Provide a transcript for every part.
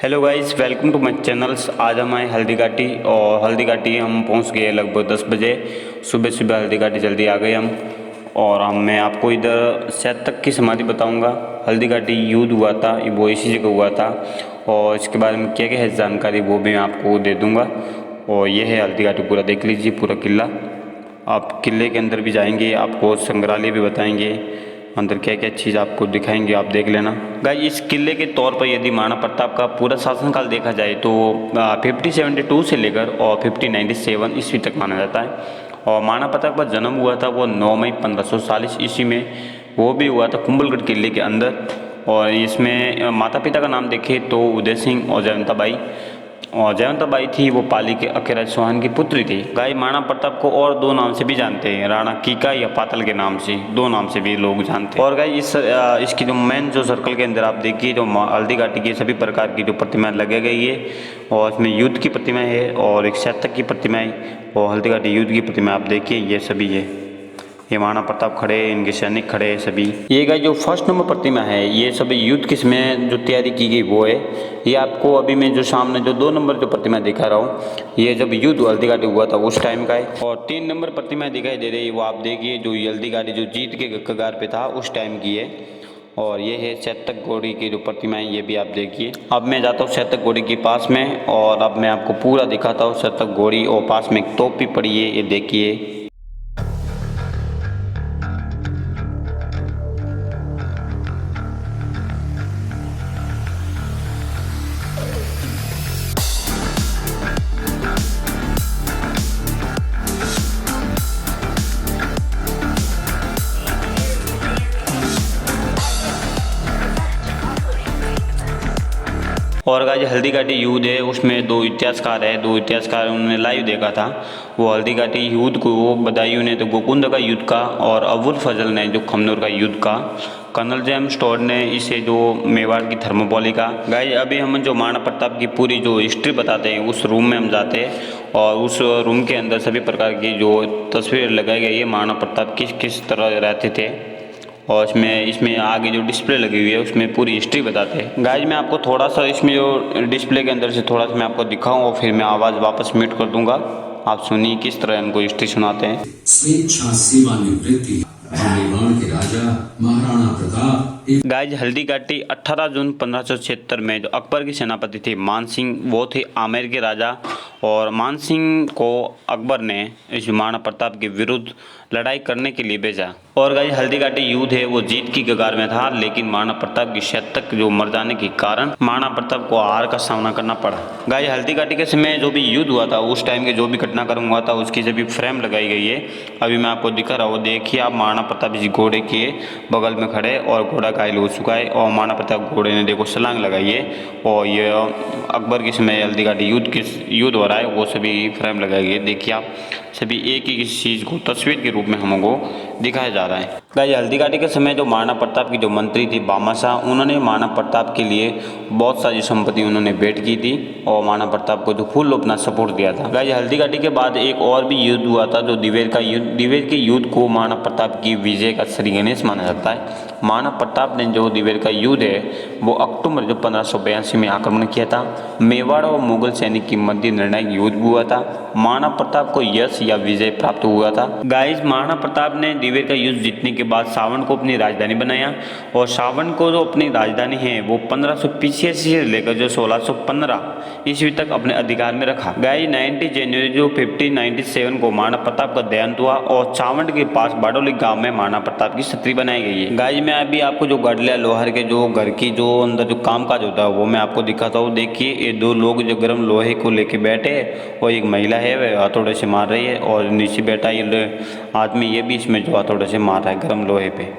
Hello guys, welcome to my channels. आज हम आए हल्दी घाटी और हल्दी घाटी हम पहुंच गए लगभग 10 बजे। सुबह सुबह हल्दी घाटी जल्दी आ गए हम। और मैं आपको इधर शतक की समाधि बताऊंगा। हल्दी घाटी युद्ध हुआ था, वो इसी जगह हुआ था और इसके बारे में क्या क्या है जानकारी वो भी मैं आपको दे दूँगा। और ये है हल्दी घाटी, पूरा देख लीजिए, पूरा किला। आप किले के अंदर भी जाएंगे, आपको संग्रहालय भी बताएंगे, अंदर क्या क्या चीज़ आपको दिखाएंगे, आप देख लेना। गाइस, इस किले के तौर पर यदि महाराणा प्रताप का पूरा शासनकाल देखा जाए तो 5072 से लेकर और 5097 ईस्वी तक माना जाता है। और महाराणा प्रताप का जन्म हुआ था वो 9 मई 1540 ईस्वी में। वो भी हुआ था कुंभलगढ़ किले के अंदर। और इसमें माता पिता का नाम देखें तो उदय सिंह और जयवंता बाई। और जयवंता बाई थी वो पाली के अखेराज चौहान की पुत्री थी। गाय महाराणा प्रताप को और दो नाम से भी जानते हैं, राणा कीका या पातल के नाम से, दो नाम से भी लोग जानते हैं। और गाय इसकी जो मेन जो सर्कल के अंदर आप देखिए तो हल्दी घाटी की सभी प्रकार की जो प्रतिमाएं लगी गई है। और इसमें युद्ध की प्रतिमा है और एक शतक की प्रतिमा है। और हल्दी घाटी युद्ध की प्रतिमा आप देखिए, ये सभी है। ये महाराणा प्रताप खड़े, इनके सैनिक खड़े हैं सभी। ये गाइस जो फर्स्ट नंबर प्रतिमा है, ये सभी युद्ध किस में जो तैयारी की गई वो है। ये आपको अभी मैं जो सामने जो 2 नंबर जो प्रतिमा दिखा रहा हूँ, ये जब युद्ध हल्दी घाटी हुआ था उस टाइम का है। और 3 नंबर प्रतिमा दिखाई दे रही है, वो आप देखिए, जो हल्दी घाटी जो जीत के कगार पे था उस टाइम की है। और ये है शतक घोड़ी की जो प्रतिमा है, ये भी आप देखिए। अब मैं जाता हूँ शतक घोड़ी के पास में और अब मैं आपको पूरा दिखाता हूँ शतक घोड़ी। और पास में एक तोप भी पड़ी है, ये देखिए। और गाइस हल्दी घाटी युद्ध है, उसमें 2 इतिहासकार है, 2 इतिहासकार उन्होंने लाइव देखा था। वो हल्दी घाटी युद्ध को, वो बदायूं ने तो गोकुंद का युद्ध का और अबुल फजल ने जो खमनोर का युद्ध का, कर्नल जेम्स टॉड ने इसे जो मेवाड़ की थर्मोपोली का। गाइस अभी हम जो महाराणा प्रताप की पूरी जो हिस्ट्री बताते हैं उस रूम में हम जाते हैं और उस रूम के अंदर सभी प्रकार की जो तस्वीर लगाई गई है महाराणा प्रताप किस किस तरह रहते थे। और इसमें आगे जो डिस्प्ले लगी हुई है उसमें पूरी हिस्ट्री बताते हैं। गाइस मैं आपको थोड़ा सा इसमें जो डिस्प्ले के अंदर से थोड़ा सा मैं आपको दिखाऊं और फिर मैं आवाज़ वापस म्यूट कर दूंगा। आप सुनिए किस तरह इनको हिस्ट्री सुनाते हैं। स्वेच्छा सेवानिवृत्ति मेवाड़ के राजा महाराणा प्रताप। गाइस हल्दी घाटी 18 जून 1576 में जो अकबर के सेनापति थे मान सिंह, वो थे आमेर के राजा। और मान सिंह को अकबर ने इस महाराणा प्रताप के विरुद्ध लड़ाई करने के लिए भेजा। और गाइस हल्दी घाटी युद्ध है वो जीत की कगार में था, लेकिन महाराणा प्रताप की शतक जो मर जाने के कारण महाराणा प्रताप को हार का सामना करना पड़ा। गाइस हल्दी घाटी के समय जो भी युद्ध हुआ था उस टाइम के जो भी घटनाक्रम हुआ था उसकी जब भी फ्रेम लगाई गई है, अभी मैं आपको दिखा रहा हूँ। देखिए आप, महाराणा प्रताप इस घोड़े के बगल में खड़े और घोड़ा घायल हो चुका है और महाराणा प्रताप घोड़े ने देखो छलांग लगाई है। और ये अकबर के समय हल्दी घाटी युद्ध हो रहा है, वो सभी फ्रेम लगाई गई। देखिए आप, सभी एक ही चीज़ को तस्वीर के रूप में हमको दिखाया जा रहा है। गाइस हल्दी घाटी के समय जो महाराणा प्रताप की जो मंत्री थी बामाशाह, उन्होंने महाराणा प्रताप के लिए बहुत सारी संपत्ति उन्होंने भेंट की थी और महाराणा प्रताप को जो फुल अपना सपोर्ट दिया था। गाइस हल्दी घाटी के बाद एक और भी युद्ध हुआ था जो दिवेर का युद्ध। दिवेर के युद्ध को महाराणा प्रताप की विजय का श्री गणेश माना जाता है। महाराणा प्रताप ने जो दिवेर का युद्ध है वो अक्टूबर जो 1582 में आक्रमण किया था। मेवाड़ और मुगल सैनिक की मध्य निर्णायक युद्ध हुआ था। महाराणा प्रताप को यश या विजय प्राप्त हुआ था। गाइस महाराणा प्रताप ने दिवेर का युद्ध जीतने के बाद सावन को अपनी राजधानी बनाया। और सावन को जो अपनी राजधानी है वो 1585 से लेकर जो 1615 ईस्वी तक अपने अधिकार में रखा। गाइस 90 जनवरी जो 1597 को महाराणा प्रताप का देहांत हुआ और चावंड के पास बाडोली गांव में महाराणा प्रताप की छतरी बनाई गई है। गाइस मैं अभी आपको जो गडलिया लोहार के जो घर की जो अंदर जो कामकाज होता है वो मैं आपको दिखाता हूँ। देखिए ये 2 लोग जो गर्म लोहे को लेके बैठे हैं और एक महिला है वह हथौड़े से मार रही है और नीचे बैठा ये आदमी, ये भी इसमें जो हथौड़े से मार रहा है गर्म लोहे पे।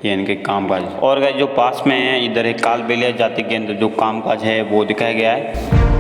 ये इनके कामकाज। और गाइस जो पास में है इधर एक कालबेलिया जाति के अंदर जो कामकाज है वो दिखाया गया है।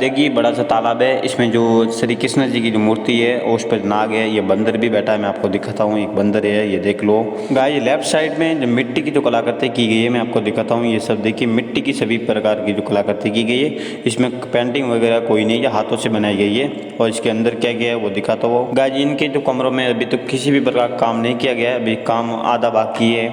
देखिए बड़ा सा तालाब है, इसमें जो श्री कृष्ण जी की जो मूर्ति है और उस पर नाग है, ये बंदर भी बैठा है, मैं आपको दिखाता हूँ, एक बंदर है, ये देख लो। गाइस लेफ्ट साइड में जो मिट्टी की जो कलाकृति की गई है मैं आपको दिखाता हूँ, ये सब देखिए मिट्टी की सभी प्रकार की जो कलाकृति की गई है, इसमें पेंटिंग वगैरह कोई नहीं है, हाथों से बनाई गई है। और इसके अंदर क्या गया है वो दिखाता हूँ। गाइस इनके जो कमरों में अभी तो किसी भी प्रकार का काम नहीं किया गया है, अभी काम आधा बाकी है,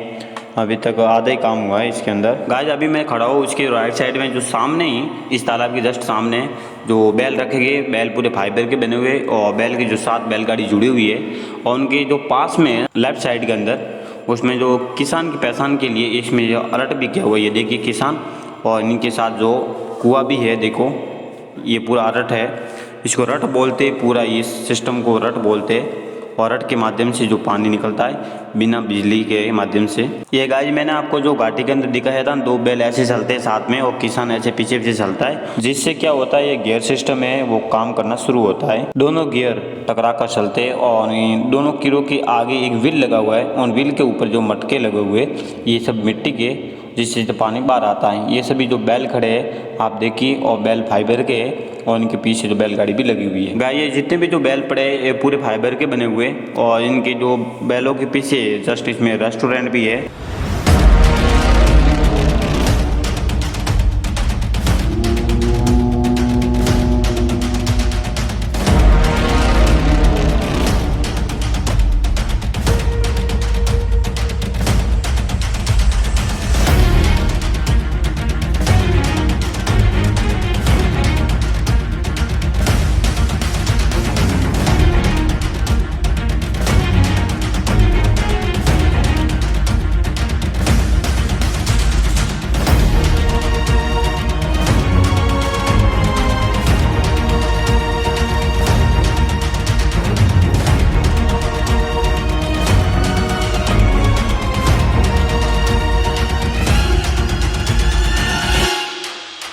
अभी तक आधा ही काम हुआ है इसके अंदर। गाइस अभी मैं खड़ा हूँ उसके राइट साइड में, जो सामने ही इस तालाब के जस्ट सामने जो बैल रखे गए, बैल पूरे फाइबर के बने हुए और बैल की जो 7 बैलगाड़ी जुड़ी हुई है, और उनके जो पास में लेफ्ट साइड के अंदर उसमें जो किसान की पहचान के लिए इसमें जो अलर्ट भी किया हुआ है, ये देखिए किसान, और इनके साथ जो कुआं भी है, देखो ये पूरा अलर्ट है, इसको रट बोलते, पूरा इस सिस्टम को रट बोलते, और रट के माध्यम से जो पानी निकलता है बिना बिजली के माध्यम से। ये गाइस मैंने आपको जो घाटी के अंदर दिखाया था, 2 बैल ऐसे चलते हैं साथ में और किसान ऐसे पीछे पीछे चलता है, जिससे क्या होता है ये गियर सिस्टम है वो काम करना शुरू होता है। दोनों गियर टकरा कर चलते हैं और इन दोनों गियरों के आगे एक व्हील लगा हुआ है, और व्हील के ऊपर जो मटके लगे हुए ये सब मिट्टी के, जिससे तो पानी बाहर आता है। ये सभी जो बैल खड़े हैं आप देखिए, और बैल फाइबर के हैं, और इनके पीछे जो बैलगाड़ी भी लगी हुई है। गाइस ये जितने भी जो बैल पड़े हैं ये पूरे फाइबर के बने हुए, और इनके जो बैलों के पीछे जस्ट इसमें रेस्टोरेंट भी है।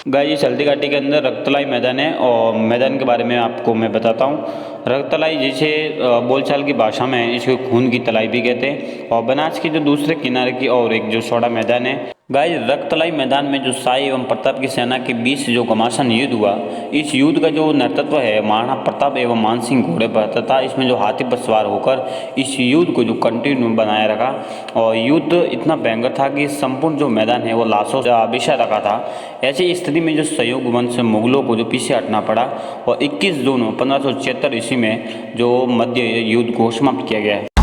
गाइस इस हल्दी घाटी के अंदर रक्तलाई मैदान है, और मैदान के बारे में आपको मैं बताता हूँ। रक्तलाई जिसे बोलचाल की भाषा में इसको खून की तलाई भी कहते हैं, और बनास के जो दूसरे किनारे की और एक जो चौड़ा मैदान है। गाइस रक्तलाई मैदान में जो शाही एवं प्रताप की सेना के बीच जो घमासान युद्ध हुआ, इस युद्ध का जो नेतृत्व है महाराणा प्रताप एवं मानसिंह घोड़े पर तथा इसमें जो हाथी पर सवार होकर इस युद्ध को जो कंटिन्यू बनाए रखा, और युद्ध इतना भयंकर था कि संपूर्ण जो मैदान है वो लाशों से आबिशा रखा था। ऐसी स्थिति में जो सहयोग वंश मुगलों को जो पीछे हटना पड़ा, और 21 जून 1576 ईस्वी में जो मध्य युद्ध को समाप्त किया गया है।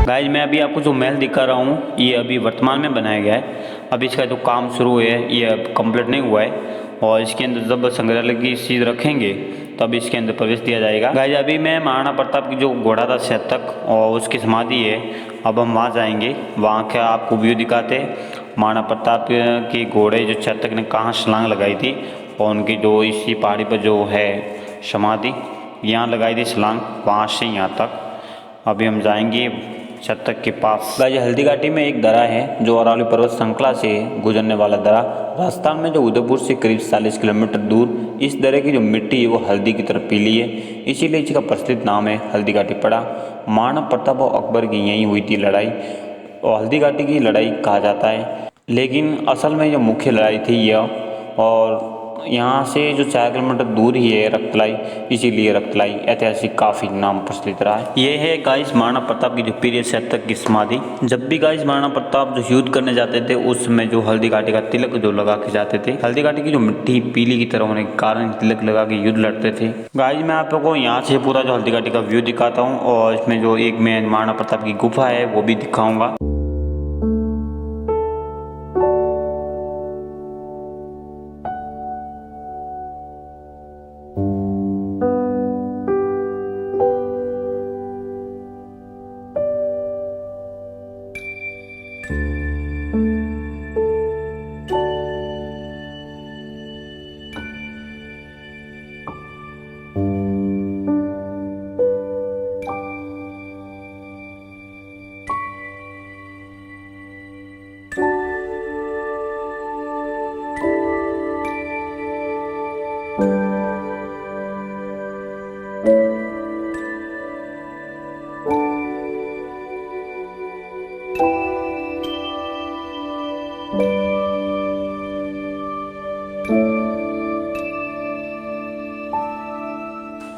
गाइस मैं अभी आपको जो महल दिखा रहा हूँ ये अभी वर्तमान में बनाया गया है, अभी इसका जो काम शुरू है ये अब कंप्लीट नहीं हुआ है, और इसके अंदर जब संग्रहालय की चीज़ रखेंगे तब इसके अंदर प्रवेश दिया जाएगा। गाइस अभी मैं महाराणा प्रताप की जो घोड़ा था शतक और उसकी समाधि है, अब हम वहाँ जाएंगे, वहाँ का आपको व्यू दिखाते हैं। महाराणा प्रताप के घोड़े जो शतक ने कहाँ छलांग लगाई थी, और उनकी जो इसी पहाड़ी पर जो है समाधि यहाँ लगाई थी छलांग, वहाँ से यहाँ तक अभी हम जाएंगे शतक के पास। गाइस हल्दी घाटी में एक दरा है जो अरावली पर्वत श्रृंखला से गुजरने वाला दरा, राजस्थान में जो उदयपुर से करीब 40 किलोमीटर दूर इस दरे की जो मिट्टी है वो हल्दी की तरफ पीली है, इसीलिए इसका प्रचलित नाम है हल्दी घाटी पड़ा। महाराणा प्रताप और अकबर की यहीं हुई थी लड़ाई, और हल्दी घाटी की लड़ाई कहा जाता है, लेकिन असल में जो मुख्य लड़ाई थी यह, और यहाँ से जो 4 किलोमीटर दूर ही है रक्तलाई, इसीलिए रक्तलाई ऐतिहासिक काफ़ी नाम प्रचलित रहा है। ये है गाइस महाराणा प्रताप की जो प्रिय शतक की समाधि। जब भी गाइस महाराणा प्रताप जो युद्ध करने जाते थे उस समय जो हल्दी घाटी का तिलक जो लगा के जाते थे, हल्दी घाटी की जो मिट्टी पीली की तरह होने के कारण तिलक लगा के युद्ध लड़ते थे। गाइस मैं आप लोगों को यहाँ से पूरा जो हल्दी घाटी का व्यू दिखाता हूँ और इसमें जो एक मैं महाराणा प्रताप की गुफा है वो भी दिखाऊंगा।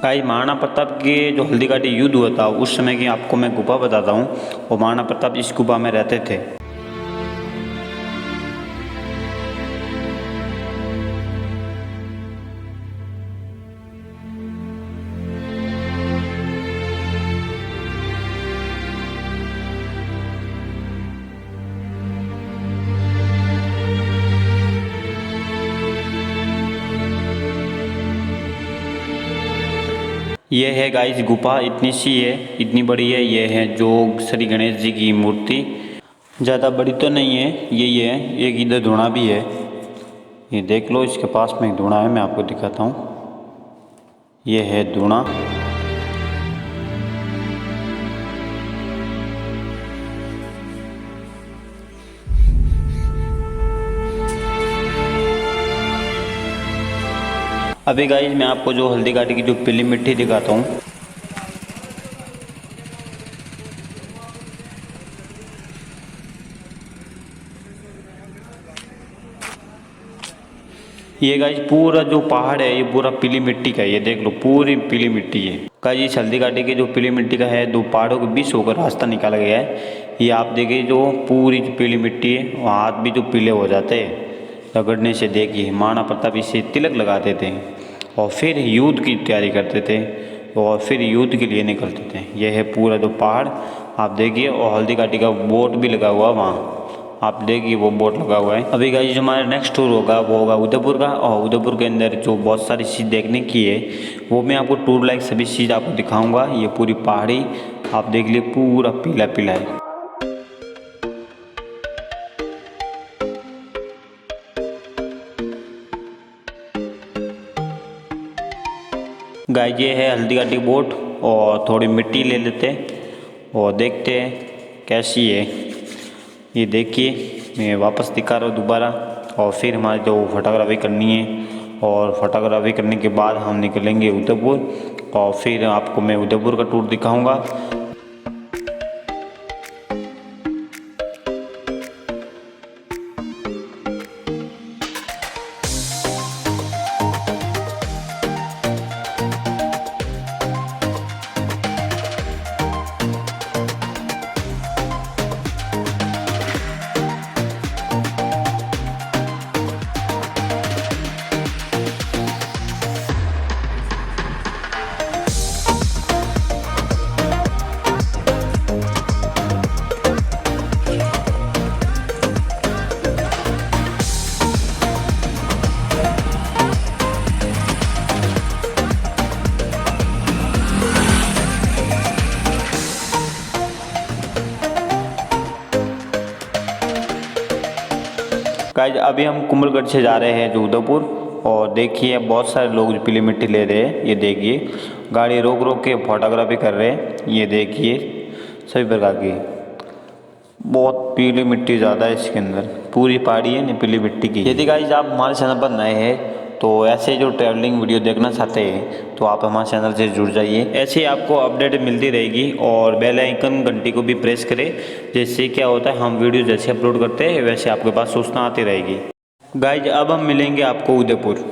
गाइस महाराणा प्रताप के जो हल्दी घाटी युद्ध हुआ था उस समय की आपको मैं गुफा बताता हूँ और महाराणा प्रताप इस गुफा में रहते थे। ये है गाइस गुफा, इतनी सी है, इतनी बड़ी है। ये है जो श्री गणेश जी की मूर्ति, ज़्यादा बड़ी तो नहीं है, यही है। एक इधर धुना भी है, ये देख लो, इसके पास में एक धुना है, मैं आपको दिखाता हूँ। ये है धुना। अभी गाइस मैं आपको जो हल्दी घाटी की जो पीली मिट्टी दिखाता हूँ। ये गाइस पूरा जो पहाड़ है ये पूरा पीली मिट्टी का है, ये देख लो पूरी पीली मिट्टी है। गाइस इस हल्दी घाटी के जो पीली मिट्टी का है, दो पहाड़ों के बीच होकर रास्ता निकाला गया है। ये आप देखिए जो पूरी जो पीली मिट्टी है, वो हाथ भी जो पीले हो जाते हैं रगड़ने से। देखिए महाराणा प्रताप इसे तिलक लगाते थे और फिर युद्ध की तैयारी करते थे और फिर युद्ध के लिए निकलते थे। यह है पूरा जो पहाड़ आप देखिए, और हल्दी घाटी का बोर्ड भी लगा हुआ वहाँ, आप देखिए वो बोर्ड लगा हुआ है। अभी गाइस जो हमारा नेक्स्ट टूर होगा वो होगा उदयपुर का, और उदयपुर के अंदर जो बहुत सारी चीज़ देखने की है वो मैं आपको टूर लाइक सभी चीज़ आपको दिखाऊंगा। ये पूरी पहाड़ी आप देख लिए पूरा पीला पीला है। गाइस ये है हल्दी घाटी बोट, और थोड़ी मिट्टी ले लेते हैं और देखते हैं कैसी है। ये देखिए मैं वापस दिखा रहा हूँ दोबारा, और फिर हमारी जो फोटोग्राफी करनी है, और फोटोग्राफी करने के बाद हम निकलेंगे उदयपुर, और फिर आपको मैं उदयपुर का टूर दिखाऊंगा। गाइस अभी हम कुंभलगढ़ से जा रहे हैं जो उदयपुर, और देखिए बहुत सारे लोग पीली मिट्टी ले रहे हैं। ये देखिए गाड़ी रोक रोक के फोटोग्राफी कर रहे हैं। ये देखिए सभी प्रकार की बहुत पीली मिट्टी ज़्यादा है इसके अंदर, पूरी पहाड़ी है ना पीली मिट्टी की। यदि गाइस आप हमारे चैनल पर नए हैं तो ऐसे जो ट्रैवलिंग वीडियो देखना चाहते हैं तो आप हमारे चैनल से जुड़ जाइए। ऐसे ही आपको अपडेट मिलती रहेगी, और बेल आइकन घंटी को भी प्रेस करें, जिससे क्या होता है हम वीडियो जैसे अपलोड करते हैं वैसे आपके पास सूचना आती रहेगी। गाइज अब हम मिलेंगे आपको उदयपुर।